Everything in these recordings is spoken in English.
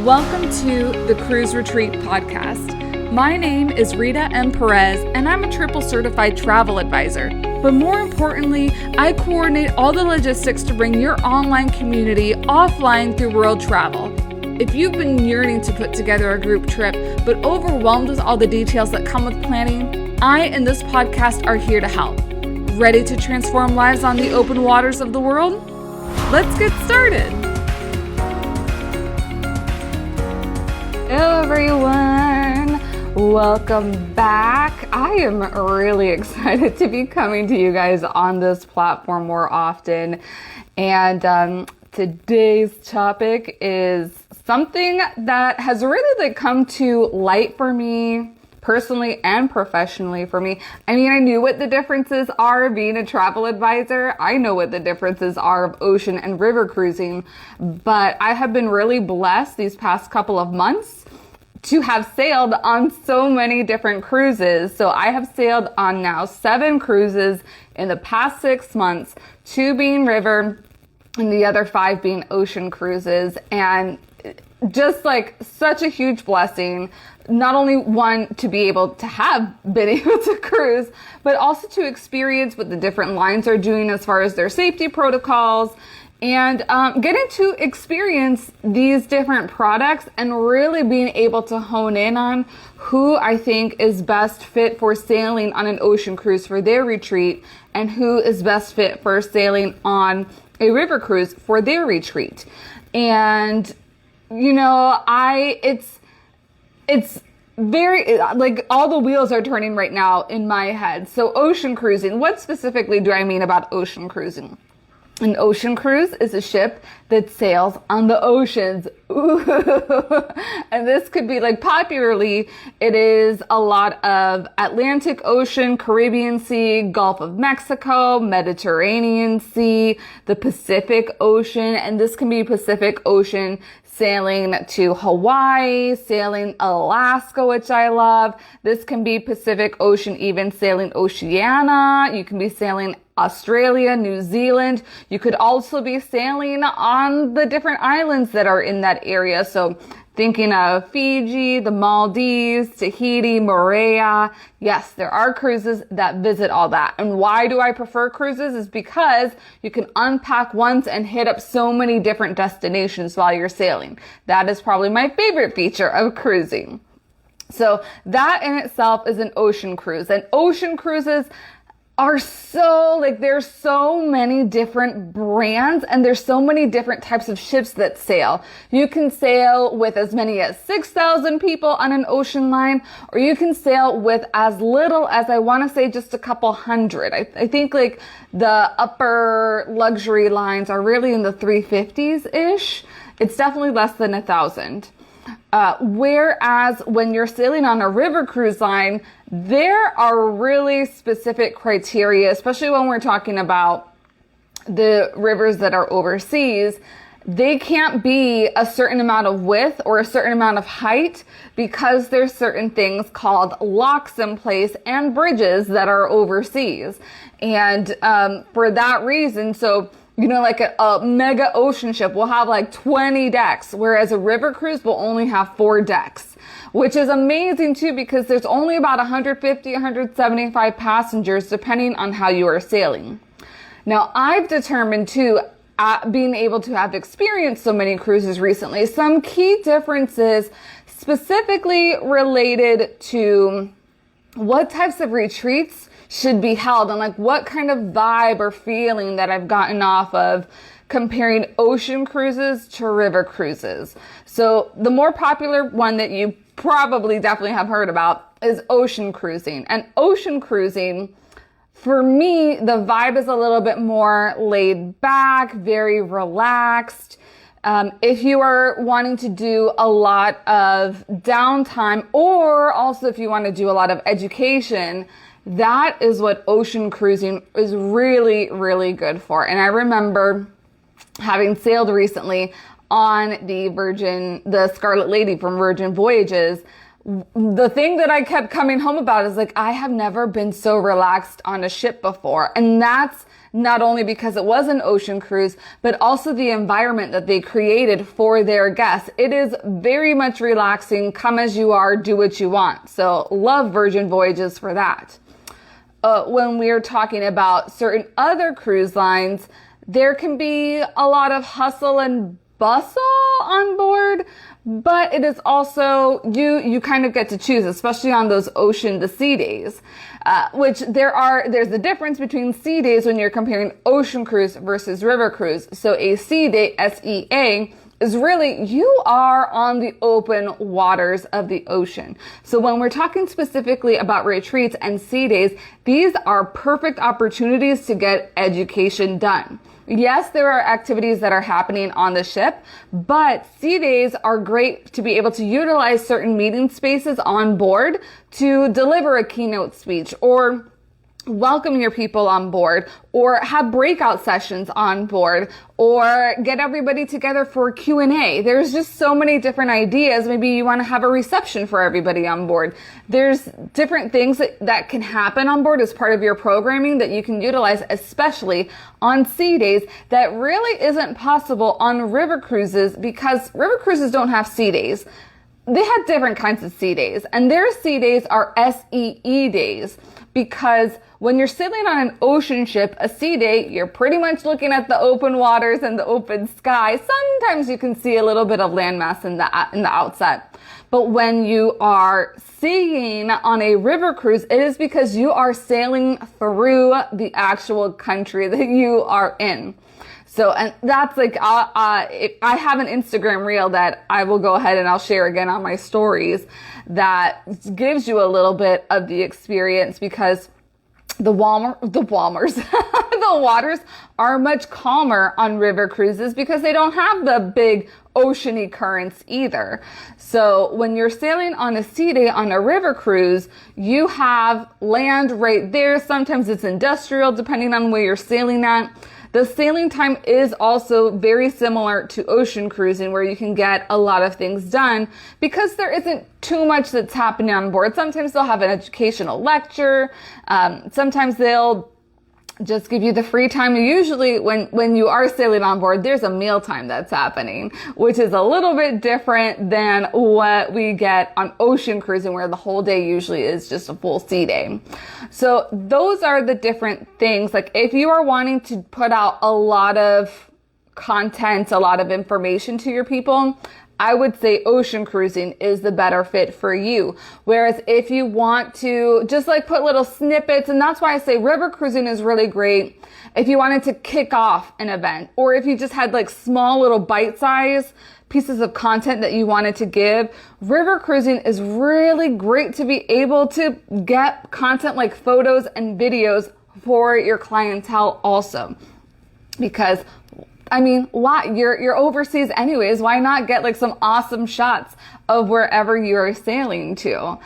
Welcome to the Cruise Retreat Podcast. My name is Rita M. Perez, and I'm a triple certified travel advisor. But more importantly, I coordinate all the logistics to bring your online community offline through world travel. If you've been yearning to put together a group trip, but overwhelmed with all the details that come with planning, I and this podcast are here to help. Ready to transform lives on the open waters of the world? Let's get started. Hello everyone, welcome back. I am really excited to be coming to you guys on this platform more often. And today's topic is something that has really come to light for me personally and professionally for me. I mean, I knew what the differences are of being a travel advisor. I know what the differences are of ocean and river cruising, but I have been really blessed these past couple of months to have sailed on so many different cruises. So I have sailed on now 7 cruises in the past 6 months, 2 being river and the other 5 being ocean cruises. And just like such a huge blessing, not only one to be able to have been able to cruise, but also to experience what the different lines are doing as far as their safety protocols and getting to experience these different products and really being able to hone in on who I think is best fit for sailing on an ocean cruise for their retreat and who is best fit for sailing on a river cruise for their retreat. And you know, it's very, like, all the wheels are turning right now in my head. So ocean cruising, what specifically do I mean about ocean cruising? An ocean cruise is a ship that sails on the oceans. Ooh. And this could be like popularly, it is a lot of Atlantic Ocean, Caribbean Sea, Gulf of Mexico, Mediterranean Sea, the Pacific Ocean, and this can be Pacific Ocean sailing to Hawaii, sailing Alaska, which I love. This can be Pacific Ocean, even sailing Oceania. You can be sailing Australia, New Zealand. You could also be sailing on the different islands that are in that area. So thinking of Fiji, the Maldives, Tahiti, Moorea. Yes, there are cruises that visit all that. And why do I prefer cruises? Is because you can unpack once and hit up so many different destinations while you're sailing. That is probably my favorite feature of cruising. So that in itself is an ocean cruise. And ocean cruises are so, like, there's so many different brands and there's so many different types of ships that sail. You can sail with as many as 6,000 people on an ocean line, or you can sail with as little as, I want to say, just a couple hundred. I think like the upper luxury lines are really in the 350s-ish. It's definitely less than 1,000. Whereas when you're sailing on a river cruise line, there are really specific criteria, especially when we're talking about the rivers that are overseas. They can't be a certain amount of width or a certain amount of height because there's certain things called locks in place and bridges that are overseas. And for that reason, so you know, like a mega ocean ship will have like 20 decks, whereas a river cruise will only have 4 decks, which is amazing too, because there's only about 150, 175 passengers, depending on how you are sailing. Now, I've determined too, being able to have experienced so many cruises recently, some key differences specifically related to what types of retreats should be held and like what kind of vibe or feeling that I've gotten off of comparing ocean cruises to river cruises. So the more popular one that you probably definitely have heard about is ocean cruising. And ocean cruising, for me, the vibe is a little bit more laid back, very relaxed. If you are wanting to do a lot of downtime, or also if you want to do a lot of education, that is what ocean cruising is really, really good for. And I remember having sailed recently on the Scarlet Lady from Virgin Voyages. the thing that I kept coming home about is like, I have never been so relaxed on a ship before. And that's not only because it was an ocean cruise, but also the environment that they created for their guests. It is very much relaxing. Come as you are, do what you want. So love Virgin Voyages for that. When we're talking about certain other cruise lines, there can be a lot of hustle and bustle on board, but it is also, you kind of get to choose, especially on those ocean to sea days, which there's the difference between sea days when you're comparing ocean cruise versus river cruise. So a sea day, SEA, is really, you are on the open waters of the ocean. So when we're talking specifically about retreats and sea days, these are perfect opportunities to get education done. Yes, there are activities that are happening on the ship, but sea days are great to be able to utilize certain meeting spaces on board to deliver a keynote speech or welcome your people on board, or have breakout sessions on board, or get everybody together for Q&A. There's just so many different ideas. Maybe you want to have a reception for everybody on board. There's different things that can happen on board as part of your programming that you can utilize, especially on sea days, that really isn't possible on river cruises, because river cruises don't have sea days. They have different kinds of sea days, and their sea days are SEE days, because when you're sailing on an ocean ship, a sea day, you're pretty much looking at the open waters and the open sky. Sometimes you can see a little bit of landmass in the outset. But when you are seeing on a river cruise, it is because you are sailing through the actual country that you are in. So, and that's like, I have an Instagram reel that I will go ahead and I'll share again on my stories that gives you a little bit of the experience, because the waters are much calmer on river cruises because they don't have the big oceany currents either. So when you're sailing on a sea day on a river cruise, you have land right there. Sometimes it's industrial, depending on where you're sailing at. The sailing time is also very similar to ocean cruising, where you can get a lot of things done because there isn't too much that's happening on board. Sometimes they'll have an educational lecture. Sometimes they'll just give you the free time. Usually when you are sailing on board, there's a meal time that's happening, which is a little bit different than what we get on ocean cruising, where the whole day usually is just a full sea day. So those are the different things. Like if you are wanting to put out a lot of content, a lot of information to your people, I would say ocean cruising is the better fit for you. Whereas if you want to just like put little snippets, and that's why I say river cruising is really great if you wanted to kick off an event, or if you just had like small little bite-sized pieces of content that you wanted to give. River cruising is really great to be able to get content like photos and videos for your clientele also. Because I mean, why? You're overseas anyways. Why not get like some awesome shots of wherever you're sailing to?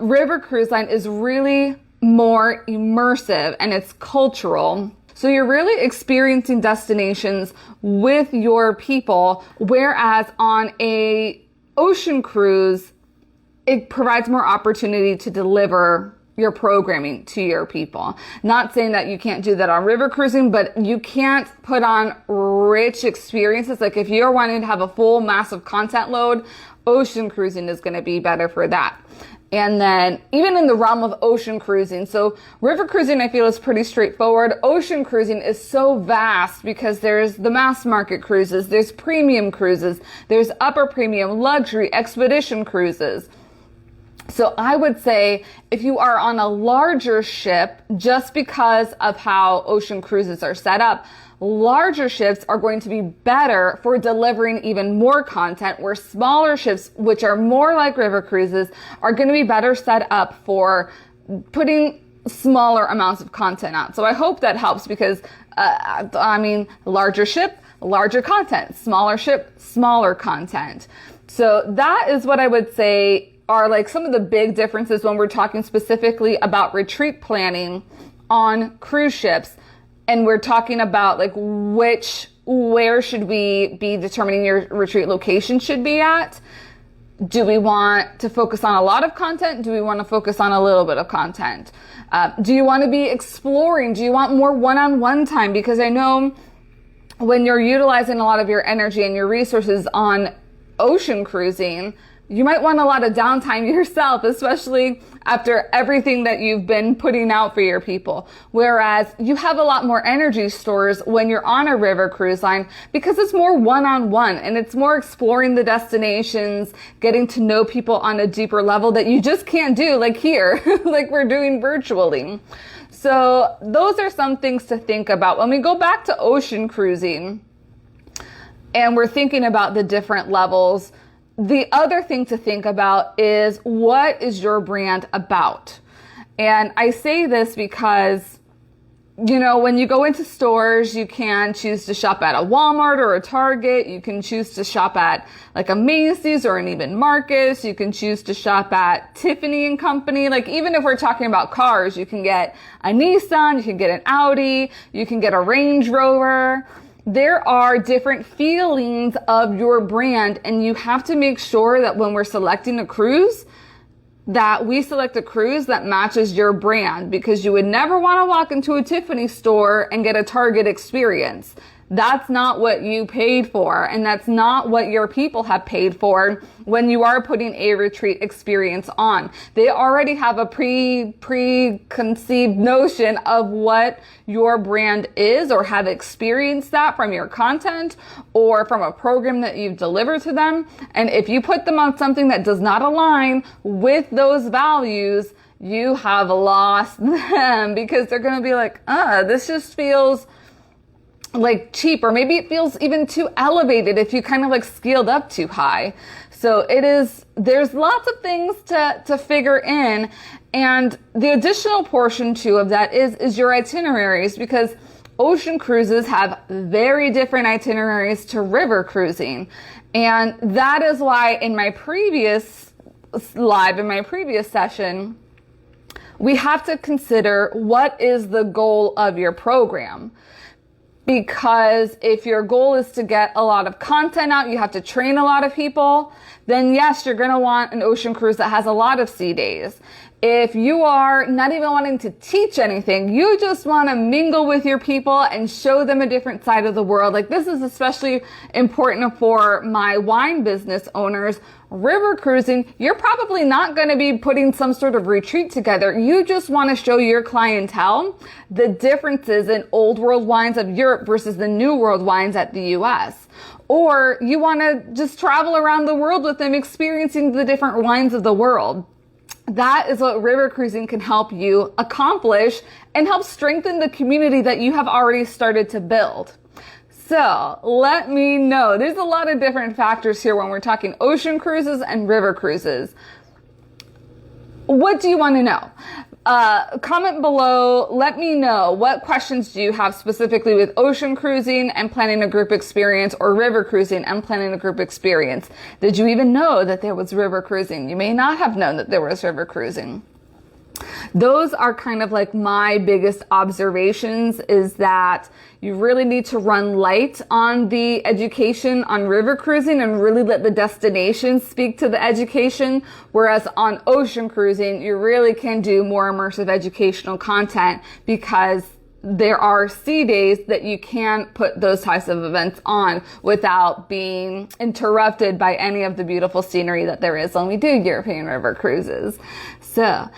River cruise line is really more immersive and it's cultural. So you're really experiencing destinations with your people, whereas on a ocean cruise, it provides more opportunity to deliver your programming to your people. Not saying that you can't do that on river cruising, but you can't put on rich experiences. Like if you're wanting to have a full massive content load, ocean cruising is going to be better for that. And then even in the realm of ocean cruising, so river cruising I feel is pretty straightforward. Ocean cruising is so vast because there's the mass market cruises, there's premium cruises, there's upper premium, luxury, expedition cruises. So I would say if you are on a larger ship, just because of how ocean cruises are set up, larger ships are going to be better for delivering even more content, where smaller ships, which are more like river cruises, are going to be better set up for putting smaller amounts of content out. So I hope that helps, because larger ship, larger content, smaller ship, smaller content. So that is what I would say are like some of the big differences when we're talking specifically about retreat planning on cruise ships. And we're talking about like where should we be determining your retreat location should be at. Do we want to focus on a lot of content? Do we want to focus on a little bit of content? Do you want to be exploring? Do you want more one-on-one time? Because I know when you're utilizing a lot of your energy and your resources on ocean cruising, you might want a lot of downtime yourself, especially after everything that you've been putting out for your people. Whereas you have a lot more energy stores when you're on a river cruise line because it's more one-on-one and it's more exploring the destinations, getting to know people on a deeper level that you just can't do like here, like we're doing virtually. So those are some things to think about. When we go back to ocean cruising and we're thinking about the different levels, the other thing to think about is, what is your brand about? And I say this because, you know, when you go into stores, you can choose to shop at a Walmart or a Target. You can choose to shop at like a Macy's or an Neiman Marcus. You can choose to shop at Tiffany and Company. Like, even if we're talking about cars, you can get a Nissan, you can get an Audi, you can get a Range Rover. There are different feelings of your brand, and you have to make sure that when we're selecting a cruise, that we select a cruise that matches your brand, because you would never want to walk into a Tiffany store and get a Target experience. That's not what you paid for, and that's not what your people have paid for when you are putting a retreat experience on. They already have a preconceived notion of what your brand is, or have experienced that from your content or from a program that you've delivered to them. And if you put them on something that does not align with those values, you have lost them, because they're going to be like, this just feels like cheap, or maybe it feels even too elevated if you kind of like scaled up too high. So there's lots of things to figure in. And the additional portion too of that is your itineraries, because ocean cruises have very different itineraries to river cruising. And that is why in my previous session, we have to consider, what is the goal of your program? Because if your goal is to get a lot of content out, you have to train a lot of people, then yes, you're going to want an ocean cruise that has a lot of sea days. If you are not even wanting to teach anything, you just want to mingle with your people and show them a different side of the world. Like, this is especially important for my wine business owners. River cruising, you're probably not going to be putting some sort of retreat together. You just want to show your clientele the differences in old world wines of Europe versus the new world wines at the US. Or you want to just travel around the world with them, experiencing the different wines of the world. That is what river cruising can help you accomplish and help strengthen the community that you have already started to build. So let me know. There's a lot of different factors here when we're talking ocean cruises and river cruises. What do you want to know? Comment below. Let me know, what questions do you have specifically with ocean cruising and planning a group experience, or river cruising and planning a group experience? Did you even know that there was river cruising? You may not have known that there was river cruising. Those are kind of like my biggest observations, is that you really need to run light on the education on river cruising and really let the destination speak to the education. Whereas on ocean cruising, you really can do more immersive educational content, because there are sea days that you can put those types of events on without being interrupted by any of the beautiful scenery that there is when we do European river cruises. So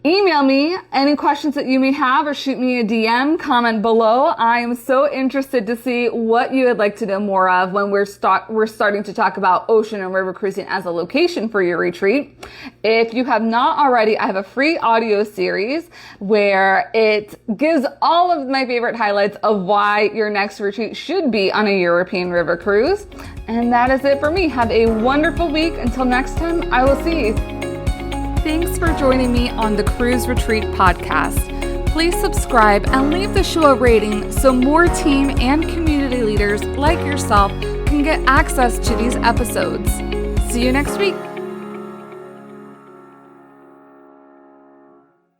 email me any questions that you may have, or shoot me a DM, comment below. I am so interested to see what you would like to know more of when we're starting to talk about ocean and river cruising as a location for your retreat. If you have not already, I have a free audio series where it gives all of my favorite highlights of why your next retreat should be on a European river cruise. And that is it for me. Have a wonderful week. Until next time, I will see you. Thanks for joining me on the Cruise Retreat podcast. Please subscribe and leave the show a rating so more team and community leaders like yourself can get access to these episodes. See you next week.